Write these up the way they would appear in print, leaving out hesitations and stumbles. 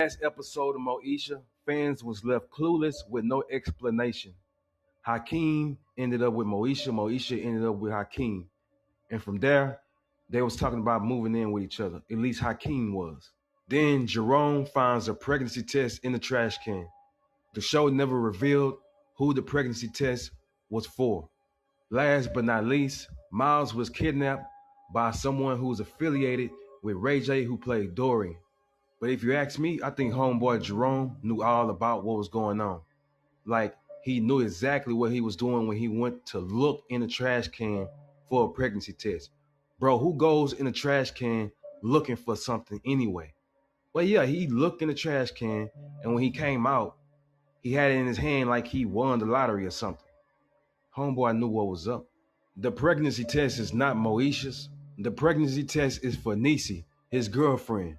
Last episode of Moesha, fans was left clueless with no explanation. Hakeem ended up with Moesha, Moesha ended up with Hakeem. And from there, they was talking about moving in with each other. At least Hakeem was. Then Jerome finds a pregnancy test in the trash can. The show never revealed who the pregnancy test was for. Last but not least, Miles was kidnapped by someone who was affiliated with Ray J, who played Dorian. But if you ask me, I think homeboy Jerome knew all about what was going on. Like, he knew exactly what he was doing when he went to look in the trash can for a pregnancy test. Bro, who goes in the trash can looking for something anyway? Well, yeah, he looked in the trash can, and when he came out, he had it in his hand like he won the lottery or something. Homeboy knew what was up. The pregnancy test is not Moesha's. The pregnancy test is for Niecy, his girlfriend.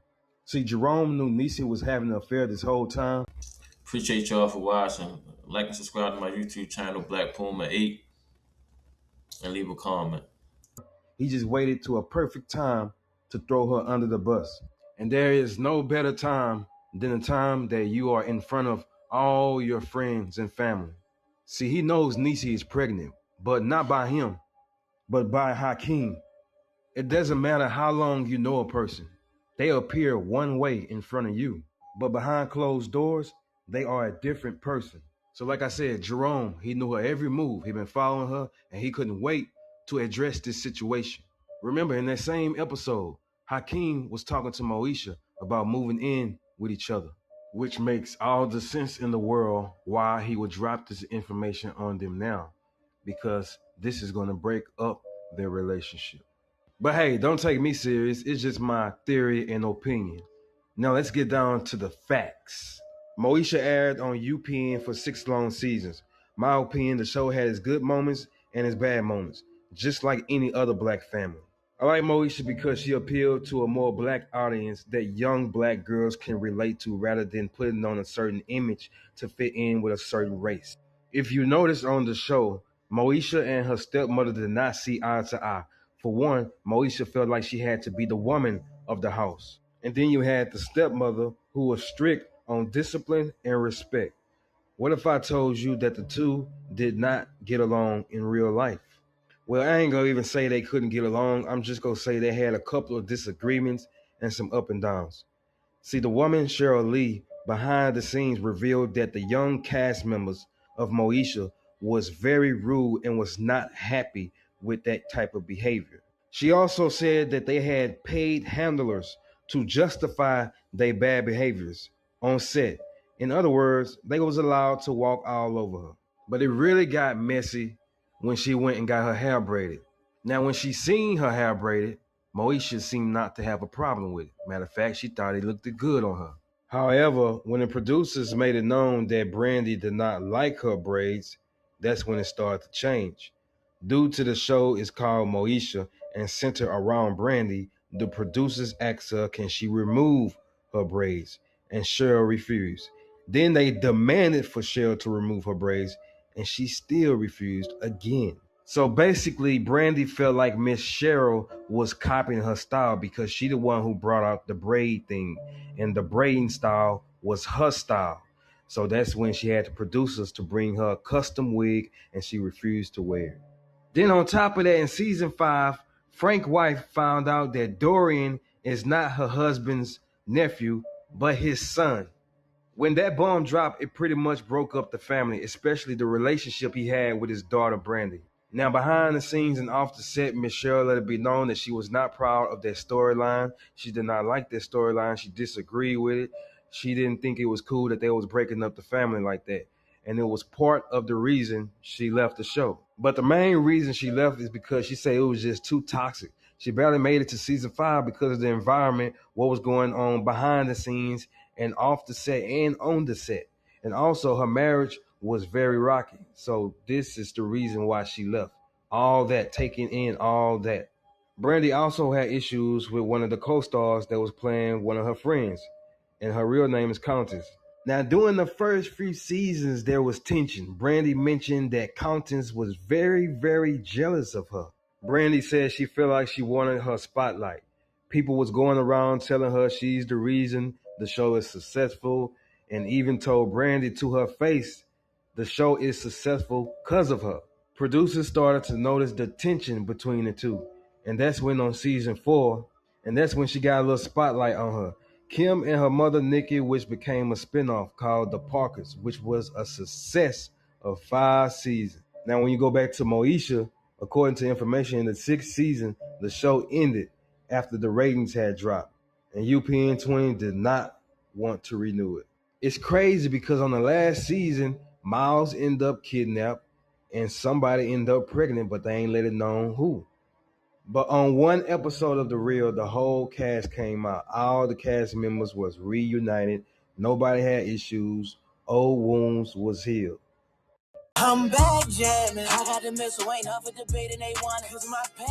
See, Jerome knew Niecy was having an affair this whole time. Appreciate y'all for watching. Like and subscribe to my YouTube channel, Black Puma 8, and leave a comment. He just waited to a perfect time to throw her under the bus. And there is no better time than the time that you are in front of all your friends and family. See, he knows Niecy is pregnant, but not by him, but by Hakeem. It doesn't matter how long you know a person. They appear one way in front of you, but behind closed doors, they are a different person. So like I said, Jerome, he knew her every move. He'd been following her, and he couldn't wait to address this situation. Remember, in that same episode, Hakeem was talking to Moesha about moving in with each other, which makes all the sense in the world why he would drop this information on them now, because this is going to break up their relationship. But hey, don't take me serious. It's just my theory and opinion. Now let's get down to the facts. Moesha aired on UPN for 6 long seasons. My opinion, the show had its good moments and its bad moments, just like any other black family. I like Moesha because she appealed to a more black audience that young black girls can relate to rather than putting on a certain image to fit in with a certain race. If you notice on the show, Moesha and her stepmother did not see eye to eye. For one, Moesha felt like she had to be the woman of the house. And then you had the stepmother who was strict on discipline and respect. What if I told you that the two did not get along in real life? Well, I ain't gonna even say they couldn't get along. I'm just gonna say they had a couple of disagreements and some up and downs. See, the woman, Cheryl Lee, behind the scenes revealed that the young cast members of Moesha was very rude and was not happy with that type of behavior. She also said that they had paid handlers to justify their bad behaviors on set. In other words, they was allowed to walk all over her. But it really got messy when she went and got her hair braided. Now, when she seen her hair braided, Moesha seemed not to have a problem with it. Matter of fact, she thought it looked good on her. However, when the producers made it known that Brandy did not like her braids, that's when it started to change. Due to the show is called Moesha and centered around Brandy, the producers asked her can she remove her braids, and Cheryl refused. Then they demanded for Cheryl to remove her braids, and she still refused again. So basically, Brandy felt like Miss Cheryl was copying her style because she the one who brought out the braid thing, and the braiding style was her style. So that's when she had the producers to bring her a custom wig, and she refused to wear it. Then on top of that, in season 5, Frank's wife found out that Dorian is not her husband's nephew, but his son. When that bomb dropped, it pretty much broke up the family, especially the relationship he had with his daughter, Brandy. Now, behind the scenes and off the set, Miss Cheryl let it be known that she was not proud of that storyline. She did not like that storyline. She disagreed with it. She didn't think it was cool that they was breaking up the family like that. And it was part of the reason she left the show. But the main reason she left is because she said it was just too toxic. She barely made it to season 5 because of the environment, what was going on behind the scenes and off the set and on the set. And also her marriage was very rocky. So this is the reason why she left. All that, taking in all that. Brandy also had issues with one of the co-stars that was playing one of her friends. And her real name is Countess. Now, during the first few seasons, there was tension. Brandy mentioned that Countess was very, very jealous of her. Brandy said she felt like she wanted her spotlight. People was going around telling her she's the reason the show is successful, and even told Brandy to her face the show is successful because of her. Producers started to notice the tension between the two. And that's when on season 4, and that's when she got a little spotlight on her. Kim and her mother Nikki, which became a spinoff called The Parkers, which was a success of 5 seasons. Now, when you go back to Moesha, according to information in the 6th season, the show ended after the ratings had dropped. And UPN Twin did not want to renew it. It's crazy because on the last season, Miles ended up kidnapped and somebody ended up pregnant, but they ain't let it known who. But on one episode of The Real, the whole cast came out. All the cast members was reunited. Nobody had issues. Old wounds was healed. I'm back jamming. I got the missile, ain't up for debating, they want it. 'Cause my past